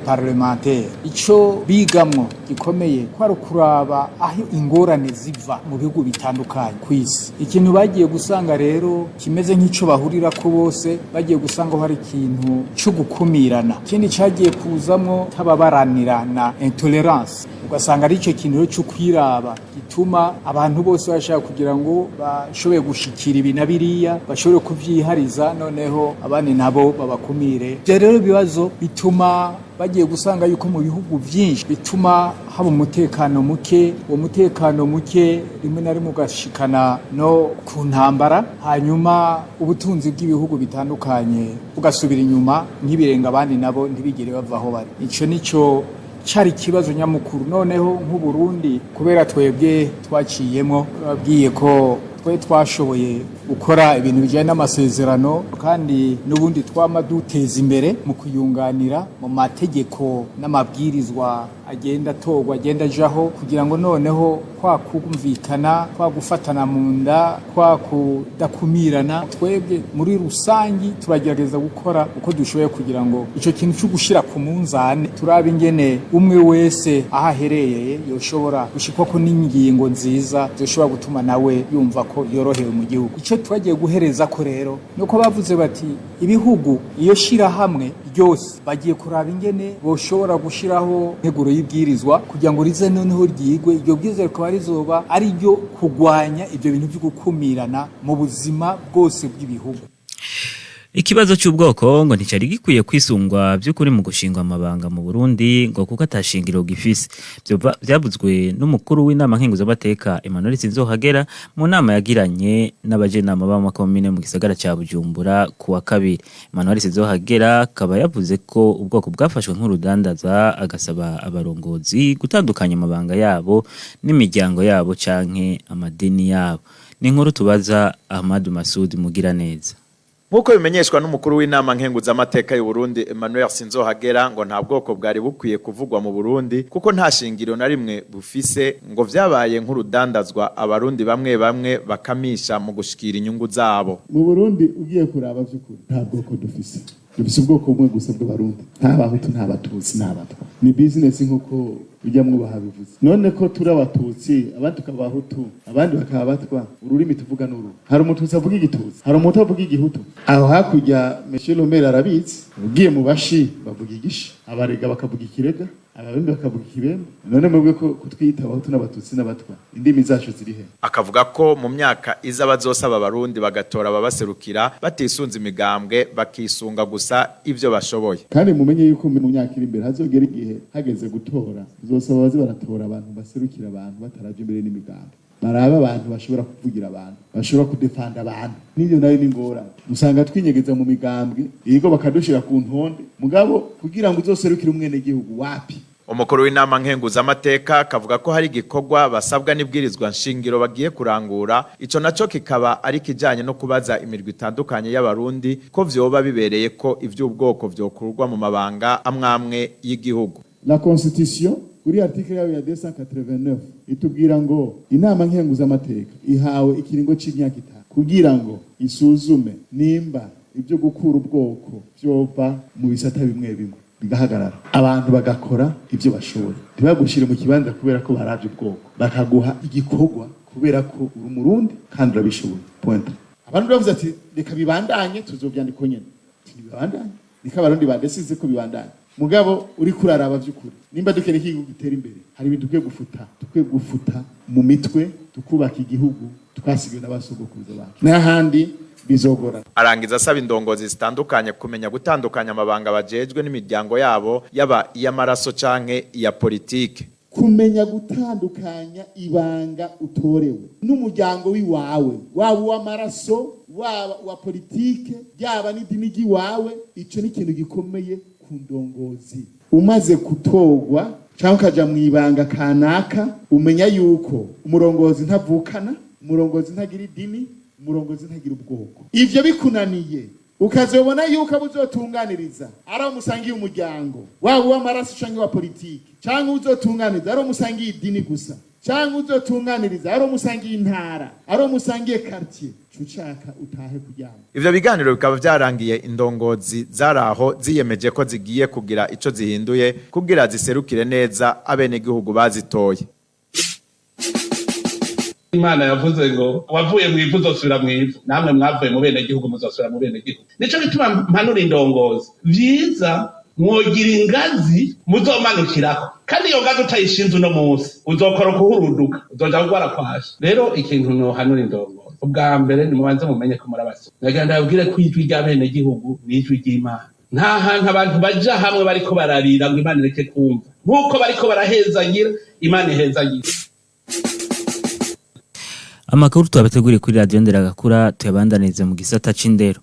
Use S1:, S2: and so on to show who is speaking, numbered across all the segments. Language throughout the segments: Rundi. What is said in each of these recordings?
S1: parlementaire ico bigamwo gikomeye kwari kuraba aho ingorane ziva mu bihugu bitandukanye kw'isi. Ikintu bagiye gusanga rero kimeze nk'ico bahurira ko bose bagiye gusanga hari ikintu cyo gukumirana. Ikindi cagiye kuzamwo tababaranirana intolerance. Ugasanga ari ico kintu cyo kwiraba gituma abantu bose bashaka kugira ngo bashoboye gushikira ibi na biriya bashobore kuvyihariza noneho abandi nabo babakumire. Rero bibazo bituma bagiye gusanga yuko mu bihugu byinshi bituma haba umutekano muke, uwo mutekano muke rimwe na rimwe ugashikana no ku ntambara, hanyuma ubutunzi bw'ibihugu bitandukanye bugasubira inyuma nk'ibirenga abandi nabo ntibigire bavaho bari. Ico nico cari kibazo nyamukuru. Noneho nk'u Burundi kubera twebwe twaciyemo babwiye ko twashoboye gukora ibintu bijyanye n'amasezerano kandi n'ubundi twama duteza imbere mu kuyunganira mu mategeko n'amabwirizwa agenda atorwa agenda ajaho kugira ngo noneho kwa kumvikana kwa gufatana mu nda kwa kudakumirana twebwe muri rusangi turagerageza gukora uko dushoboye kugira ngo ico kintu cyo gushira ku munzane turaba ingene umwe wese ahahereye yoshobora gushikwa ko n'ingingo nziza zoshobora gutuma nawe yumva ko yorohewe mu gihugu. Ico twagiye guhereza ko rero nuko bavuze bati ibihugu iyo shira hamwe byose bagiye kuraba ingene boshobora gushiraho integuro y'ibwirizwa kugira ngo rize noneho ryigwe iryo bwirizwa rikaba rizoba ari ryo kugwanya ibyo bintu byo gukumirana mu buzima bwose bw'ibihugu.
S2: Ikibazo cy'ubwoko ngo nticari gikwiye kwisungwa by'ukuri mu gushingwa amabanga mu Burundi ngo kuko atashingiro gifise. Byavuzwe n'umukuru w'inama nkenguzamateka Emmanuel Sinzohagera mu nama yagiranye n'abajenama b'amakomine mu gisagara ca Bujumbura kuwa kabiri. Emmanuel Sinzohagera akaba yavuze ko ubwoko bwafashwe nk'urudandaza agasaba abarongozi gutandukanya amabanga yabo n'imiryango yabo canke amadini yabo. Ni inkuru tubaza Ahmad Masud Mugiraneza.
S3: Nkuko bimenyeshwa n'umukuru w'inama nkenguzamateka y'u Burundi Emmanuel Sinzohagera ngo nta bwoko bwari bukwiye kuvugwa mu Burundi kuko nta shingiro na rimwe bufise ngo vyabaye nk'urudandazwa abarundi bamwe bakamisha mu gushikira inyungu zabo.
S4: Mu Burundi ugiye kuraba vy'ukuri nta bwoko dufise ubwoko bumwe gusa bw'abarundi nta bahutu nta batutsi nta batwa ni business nkuko ujyamwe bahabivuze none ko turi abatutsi abandi tukabahutu abandi bakaba batwa ururimi tuvuga n'uru hari umututsi avuga igitutsi hari umutu avuga igihutu aho hakurya Monsieur Lomera arabitse ugiye mu bashi bavuga igishi abarega bakavuga ikirega ababembe bakavuga ikibembe none mwebwe ko kutwita abahutu n'abatutsi n'abatwa indimi zacu ziri he.
S3: Akavuga ko mu myaka iza bazosaba abarundi bagatora babaserukira batisunze imigambwe bakisunga gusa ivyo bashoboye
S4: kandi mumenye yuko mu myaka iri imbere hazogera igihe hageze gutora uzosaba bazi baratora abantu baserukira abantu bataraje imbere n'imigambwe baraba abantu bashobora kuvugira abantu bashobora kudefanda abantu n'ibyo nayo ni ngorane usanga twinyegeza mu migambwe yego bakadushira ku ntonde mugabo kugira ngo uzoserukire umwene gihugu wapi.
S3: Umukuru w'inama nkenguzamateka kavuga ko hari igikorwa basabwa n'ibwirizwa nshingiro bagiye kurangura ico naco kikaba ari kijanye no kubaza imirwi itandukanye y'abarundi ko vyoba bibereye ko ivy'ubwoko vyokurwa mu mabanga amwamwe y'igihugu.
S4: La constitution kuri article ya 289 itubwira ngo inama nkenguzamateka ihawe ikiringo c'imyaka 5 kugira ngo isuzume nimba ibyo gukura ubwoko vyova mu bisata bimwe bimwe bigahagarara abantu bagakora ibyo bashoboye ntibagushire mu kibanza kubera ko baravye ubwoko bakaguha igikorwa kubera ko uri umurundi kandi urabishoboye point. Abantu bavuze ati reka bibandanye tuzovyandiko nyene bibandanye nika abarundi badesize ko bibandanye mugabo uri kuraraba vy'ukuri nimba dukeneye igihugu gitera imbere hari ibintu tukwiye gufuta mu mitwe tukubaka igihugu twasigiwe n'abasogokuruza bacu n'ahandi bizogora.
S3: Arangiza asaba indongozi zitandukanye kumenya gutandukanya amabanga bajejwe n'imiryango yabo yaba iy'amaraso canke iya politike.
S4: Kumenya gutandukanya ibanga utorewe n'umuryango wiwawe waba uw'amaraso waba wa politike yaba n'idini ry'iwawe ico ni ikintu gikomeye ku ndongozi. Umaze kutogwa cyangwa ukaja mu ibanga kanaka umenya yuko umurongozi ntavukana umurongozi ntagira idini umurongozi ntagira ubwoko ivyo bikunaniye ukazobona yuko abuzotunganiriza ari umusangiye umuryango waba uw'amaraso canke wa politiki canke uzotunganiriza ari umusangiye idini gusa canke uzotunganiriza ari umusangiye intara ari umusangiye quartier cucaka utahe kuryama.
S3: Ivyo biganiro bikaba vyarangiye indongozi zaraho ziyemeje ko zigiye kugira ico zihinduye kugira ziserukire neza abenegihugu bazitoye.
S5: Imana yavuze ngo wavuye mu ivu uzosubira mu ivu, namwe mwavuye mu bene gihugu muzosubira mu bene gihugu. Nico gituma mpanura indongozi vyiza mwogira ingazi muzomanukirako, kandi iyo ngazi utayishinze uno munsi uzokora kuhuruduka, uzoja kugwara kwasha. Rero ikintu nohanura indongozi, ubwa mbere nimubanze mumenye ko murabasoma, nagira ndababwire ko ijwi ry'abene gihugu ni ijwi ry'Imana. Nta hantu abantu baja hamwe bariko bararira ngo Imana ireke kumva, nk'uko bariko barahezagira Imana ihezagira.
S2: Amakuru twabateguriye kuri radio Nderagakura tuyabandanirize mu gisata c'indero.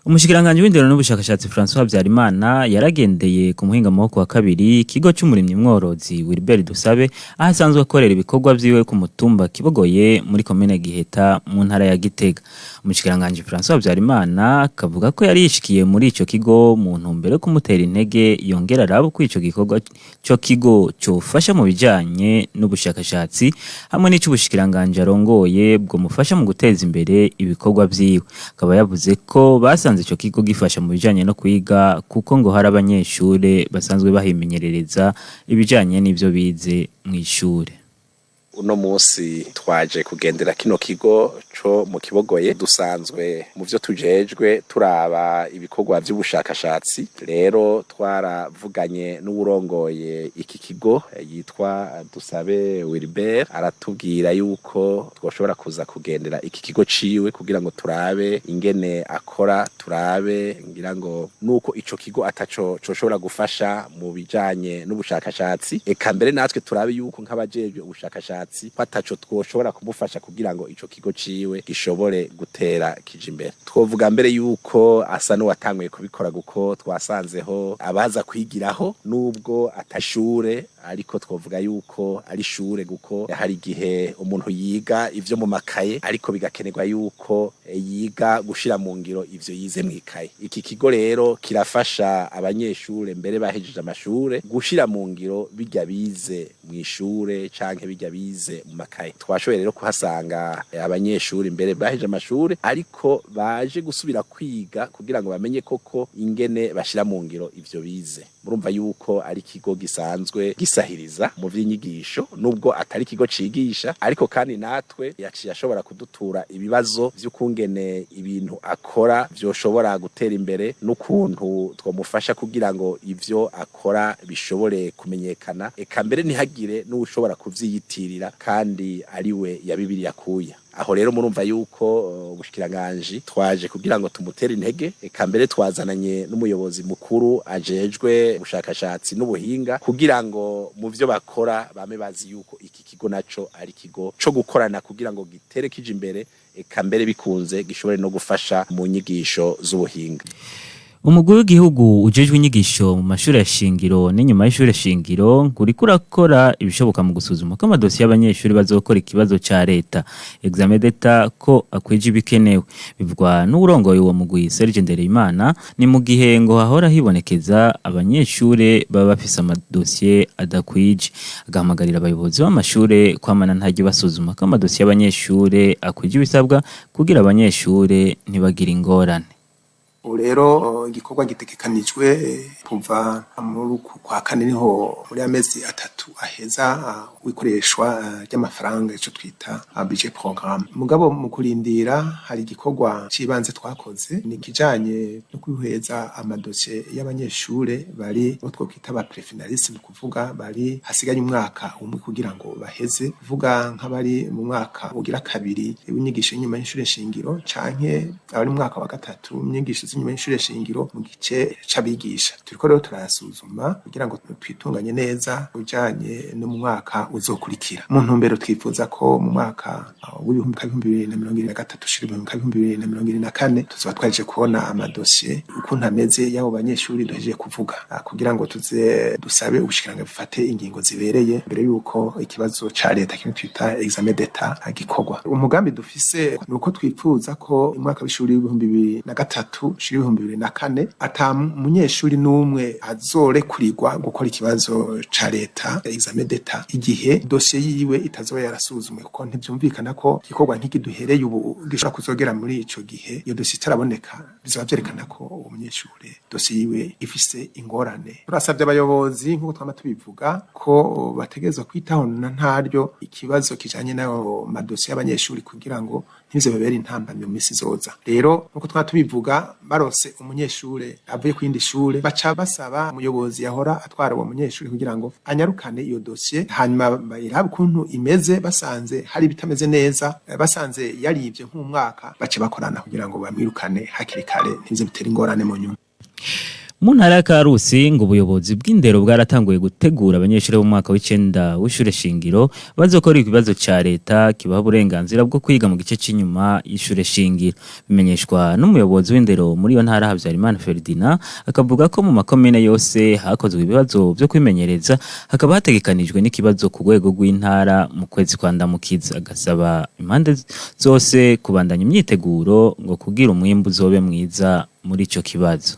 S2: Umushikiranganje w'indero n'ubushakashatsi François Habyarimana yaragendeye ku muhinga maboko wa kabiri ikigo cy'umurimyi mworozi Wilbert Dusabe ahasanzwe akorera ibikorwa vyiwe ku mutumba Kibogoye muri komine Giheta mu ntara ya Gitega. Umushikiranganje François Habyarimana kavuga ko yari yishikiye muri ico kigo mu ntumbero kumutera intege yongera arabo ku ico gikorwa cyo kigo cyofasha mu bijanye n'ubushakashatsi hamwe n'icy'ubushikiranganje arongoye bwo mufasha mu guteza imbere ibikorwa vyiwe. Akaba yavuze ko basanze ico kigo gifasha mu bijanye no kwiga kuko ngo hari abanyeshure basanzwe bahimenyerereza ibijanye n'ivyo bize mu ishure.
S6: Uno munsi twaje kugendera kino kigo co mu Kibogoye, dusanzwe mu vyo tujejwe turaba ibikorwa vy'ubushakashatsi. Rero twaravuganye n'uburongoye iki kigo yitwa Dusabe Wilbert, aratubwira yuko twoshobora kuza kugendera iki kigo ciwe kugira ngo turabe ingene akora, turabe ngira ngo nuko ico kigo ataco coshobora gufasha mu bijanye n'ubushakashatsi, eka mbere natwe turabe yuko nk'abajejwe ubushakashatsi pataco twoshobora kumufasha kugira ngo ico kigo ciwe gishobore gutera kije imbere. Twovuga mbere yuko asa n'uwatanguye kubikora guko twasanzeho abaza kwigiraho nubwo atashure, ariko twovuga yuko ari shure guko hari gihe umuntu yiga ivyo mu makaye ariko bigakenerwa yuko yiga gushira mu ngiro ivyo yize mwikaye. Iki kigo rero kirafasha abanyeshure mbere bahejeje amashure gushira mu ngiro bijya bize mwishure canke bijya bize mu makaye. Twashoboye rero kuhasanga abanyeshure mbere bahejeje amashure ariko baje gusubira kwiga kugira ngo bamenye koko ingene bashira mu ngiro ivyo bize. Murumva yuko ari kigo gisanzwe gisahiriza mu vy'inyigisho nubwo atari kigo cigisha, ariko kandi natwe yaciye ashobora kudutura ibibazo vy'ukungene ibintu akora vyoshobora gutera imbere n'ukuntu twomufasha kugira ngo ivyo akora bishobore kumenyekana, eka mbere ntihagire n'ushobora kuvyiyitirira kandi ariwe yabibiri yakuya. Aho rero murumva yuko ubushikiranganje twaje kugira ngo tumutere intege, eka mbere twazananye n'umuyobozi mukuru ajejwe ubushakashatsi n'ubuhinga kugira ngo mu vyo bakora bame bazi yuko iki kigo naco ari kigo co gukorana kugira ngo gitere kije imbere, eka mbere bikunze gishobore no gufasha mu nyigisho z'ubuhinga.
S2: Umugwi w'igihugu ujejwe inyigisho mu mashuri ya shingiro n'inyuma y'ishure shingiro kuri kurakora ibishoboka mu gusuzuma ko amadosiye y'abanyeshuri bazokora ikibazo ca leta examen d'etat ko akwije ibikenewe. Bivugwa n'urongoye uwo mugwi Serge Ndereyimana, ni mu gihe ngo hahora hibonekeza abanyeshure baba bafise amadosiye adakwije. Agahamagarira abayobozi b'amashure kwamana ntaje basuzuma ko amadosiye y'abanyeshure akwije ibisabwa kugira abanyeshure ntibagire ingorane.
S7: Rero igikorwa gitegekanijwe kuva muri kwa kane niho muri amezi 3 aheza wikoreshwa ry'amafaranga ico twita budget programme. Mugabo mu kurindira hari igikorwa cibanze twakoze ni kijanye no kwiheza amadosiye y'abanyeshure bari utwo kwita ba prefinaliste, kuvuga bari hasigaye umwaka umwe kugira ngo baheze, kuvuga nk'abari mu mwaka ugira kabiri w'inyigisho nyuma y'ishure shingiro canke abari mu mwaka wa gatatu inyigisho z'inyuma y'ishure shingiro mu gice c'abigisha. Turiko rero turasuzuma kugira ngo twitunganye neza ujanye no mu mwaka uzokurikira. Mu ntumbero twifuza ko mu mwaka w'ibihumbi 2023-2024 tuzoba twaje kubona amadosiye ukuntu ameze y'abo banyeshuri duhejeje kuvuga, kugira ngo tuze dusabe ubushikiranganje bufate ingingo zibereye mbere yuko ikibazo ca leta kimwe twita examen d'etat gikorwa. Umugambi dufise nuko twifuza ko umwaka w'ishuri w'ibihumbi 2023 ushira 2004 ata munyeshuri n'umwe azorekurirwa gukora ikibazo ca leta examen d'etat igihe dossier yiwe itazoba yarasuzumwe kuko ntivyumvikana ko igikorwa ntikiduhereye ubu gishobora kuzogera muri ico gihe iyo dossier itaraboneka bizaba vyerekana ko uwo munyeshuri dossier yiwe ifise ingorane. Turasabye abayobozi nk'uko twama tubivuga ko bategerezwa kwitaho na ntaryo ikibazo kijanye nayo madosiye y'abanyeshuri kugira ngo ntibize bibere intambamyi mu misi zoza. Rero nk'uko twama tubivuga barose umunyeshure avuye ku yindi shure baca basaba umuyobozi yahora atwara uwo munyeshuri kugira ngo anyarukane iyo dossier hanyuma bayirabe ukuntu imeze basanze hari bitameze neza basanze yarivye nk'umwaka bace bakorana kugira ngo bamwirukane hakiri kare ntibize bitera ingorane mu nyuma.
S2: Mu ntara ya Karusi ngo ubuyobozi bw'indero bwaratanguye gutegura abanyeshuri bo mu mwaka w'icenda w'ishure shingiro bazokora ikibazo ca leta kibaha uburenganzira bwo kwiga mu gice c'inyuma y'ishure shingiro. Bimenyeshwa n'umuyobozi w'indero muri iyo ntara Habyarimana Ferdinand akavuga ko mu makomine yose hakozwe ibibazo byo kwimenyereza hakaba hategekanijwe n'ikibazo ku rwego rw'intara mu kwezi kwa Ndamukiza. Agasaba impande zose kubandanya imyiteguro ngo kugira umwimbu uzobe mwiza muri ico kibazo.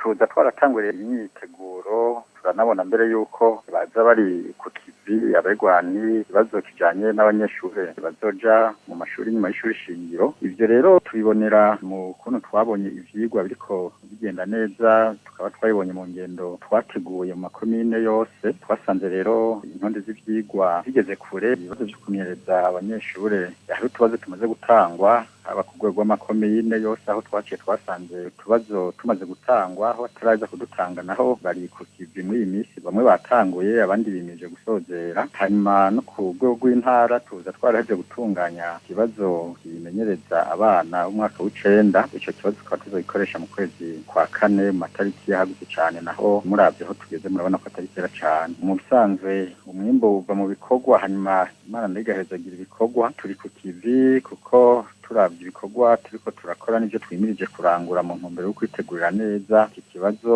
S8: Tuza twaratanguriye imyiteguro turanabona mbere yuko baza bari ku kivi abegwani ibibazo kijanye n'abanyeshure bazoja mu mashuri nyuma y'ishuri shingiro. Ivyo rero tubibonera mu kuntu twabonye ivyigwa biriko bigenda neza tukaba twabibonye mu ngendo twateguye mu makomine yose. Twasanze rero intonde z'ivyigwa zigeze kure ibibazo vyo kumenyereza abanyeshure hari utubazo tumaze gutangwa haba ku rwego rw'amakomine yose aho twaciye twasanze utubazo tumaze gutangwa aho bataraza kudutanga naho bari ku kivi muri iyi minsi bamwe batanguye abandi bimeje gusozera. Hanyuma no ku rwego rw'intara tuza twaraheje gutunganya ikibazo kimenyereza abana umwaka w'icenda. Ico kibazo tukaba tuzogikoresha mu kwezi kwa kane mu matariki yahagutse cane naho muravye aho tugeze murabona ko atari kera cane. Mu bisanzwe umwimbo uva mu bikorwa hanyuma Imana ndigahezagira ibikorwa turi ku kivi kuko turavye ibikorwa turiko turakora n'ivyo twimirije kurangura mu ntumbero yo kwitegurira neza iki kibazo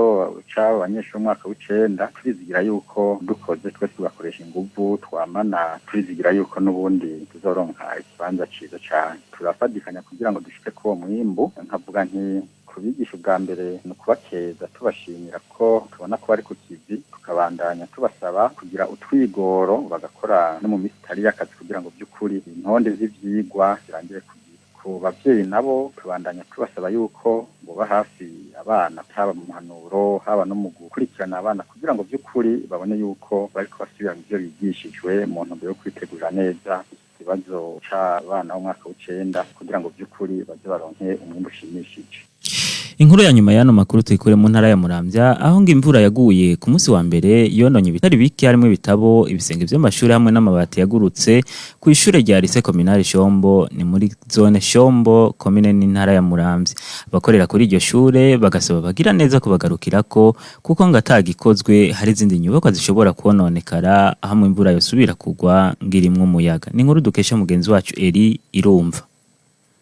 S8: c'abanyeshuri umwaka w'icenda. Turizigira yuko dukoze twese tugakoresha inguvu twamana turizigira yuko n'ubundi tuzoronka ikibanza ciza cane. Turafadikanya kugira ngo dushike ku uwo mwimbu. Nkavuga nti kubigisha ubwa mbere ni ukubakeza tubashimira ko tubona ko bari ku kivi tukabandanya tubasaba kugira utwigoro bagakora no mu misi itari y'akazi kugira ngo by'ukuri intonde z'ivyigwa zirangire ku bavyeyi nabo tubandanya tubasaba yuko boba hafi abana haba mu muhanuro haba no mu gukurikirana abana kugira ngo by'ukuri babone yuko bariko basubira mu byo bigishijwe mu ntumbero yo kwitegurira neza ikibazo c'abana b'umwaka w'icenda kugira ngo by'ukuri baze baronke umwimbu ushimishije.
S2: Inkuru ya nyuma y'ano makuru tuyikure mu ntara ya Muramvya aho ngo imvura yaguye ku munsi wa mbere yononye ibitari bike harimo ibitabo ibisenge by'amashuri hamwe n'amabati yagurutse ku ishure rya Lycée Communal Shombo ni muri zone Shombo komine n'intara ya Muramvya. Abakorera kuri iryo shure bagasaba bagira neza kubagarukirako kuko ngo atagikozwe hari izindi nyubako zishobora kononekara aho mu imvura yosubira kugwa ngirimwe umuyaga. Ni inkuru dukesha mugenzi wacu Eri Irumva.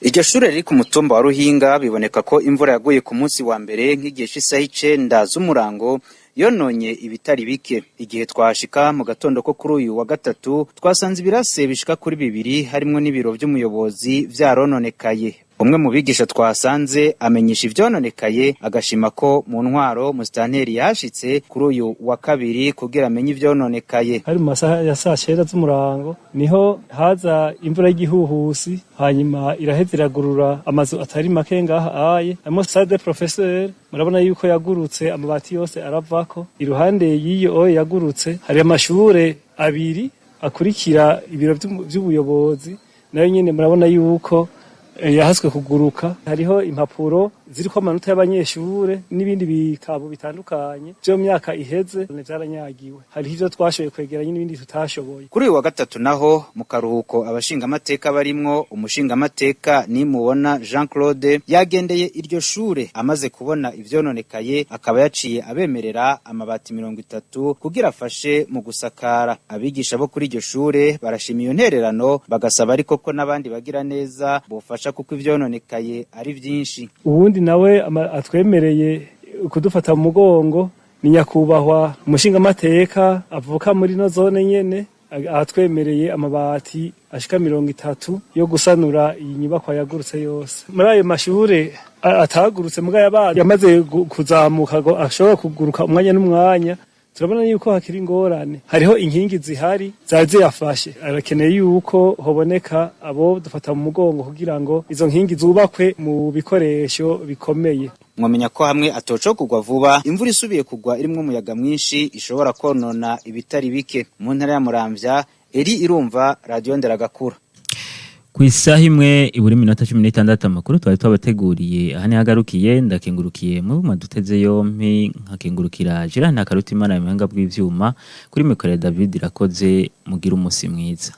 S9: Iryo shure riri ku mutumba wa Ruhinga biboneka ko imvura yaguye ku munsi wa mbere nk'igihe cy'isaha 9 z'umurango yononye ibitari bike. Igihe twashika mu gatondo ko kuri uyu wa gatatu twasanze ibirase bishika kuri 2 harimo n'ibiro by'umuyobozi vyarononekaye. Umwe mu bigisha twasanze amenyesha ivyononekaye agashima ko mu ntwaro musitanteri yashitse kuri uyu wa kabiri kugira amenye ivyononekaye.
S10: Hari mu masaha ya 9 z'umurango niho haza imvura y'igihuhusi hanyuma iraheza iragurura amazu atari make ngaha aye amo salle de professeur murabona yuko yagurutse amabati yose aravako. Iruhande y'iyo yagurutse hari amashure abiri akurikira ibiro by'ubuyobozi nayo nyene murabona yuko yahaswe kuguruka. Hariho impapuro ziriko amanota y'abanyeshure n'ibindi bikabo bitandukanye byo myaka iheze n'ivyaranyagiwe. Hari ivyo twashoboye kwegeranya n'ibindi tutashoboye.
S9: Kuri uyu wa gatatu naho mu karuhuko abashinga amateka barimwo umushinga amateka nimubona Jean Claude yagendeye iryo shure amaze kubona ivyononekaye akaba yaciye abemerera amabati 30 kugira afashe mu gusakara. Abigisha bo kuri iryo shure barashima iyo ntererano bagasaba ariko ko nabandi bagira neza bofasha kuko ivyononekaye ari vyinshi.
S10: Ubundi nawe atwemereye kudufata mu mugongo ni nyakubahwa umushinga amateka avuka muri no zone nyene atwemereye amabati ashika 30 yo gusanura iyi nyubako yagurutse yose. Muri ayo mashure atagurutse muga yabaye yamaze kuzamuka ngo ashobora kuguruka umwanya n'umwanya, turabona yuko hakiri ingorane. Hariho inkingi zihari zaje yafashe, arakeneye yuko hoboneka abo dufata mu mugongo kugira ngo izo nkingi zubakwe mu bikoresho bikomeye.
S9: Mwamenya ko hamwe atocokugwa vuba imvura isubiye kugwa irimwo umuyaga mwinshi ishobora konona ibitari bike. Mu ntara ya Muramvya, Eri Irumva, Radio Nderagakura.
S2: Ku isaha imwe iburi minota 16 amakuru twari twabateguriye aha hagarukiye. Ndakengurukiye mu maduteze yompi, nkakengurukira Jirana Karutimana imanga bw'ivyuma, kuri mikoro ya David Rakoze. Mugira umusi mwiza.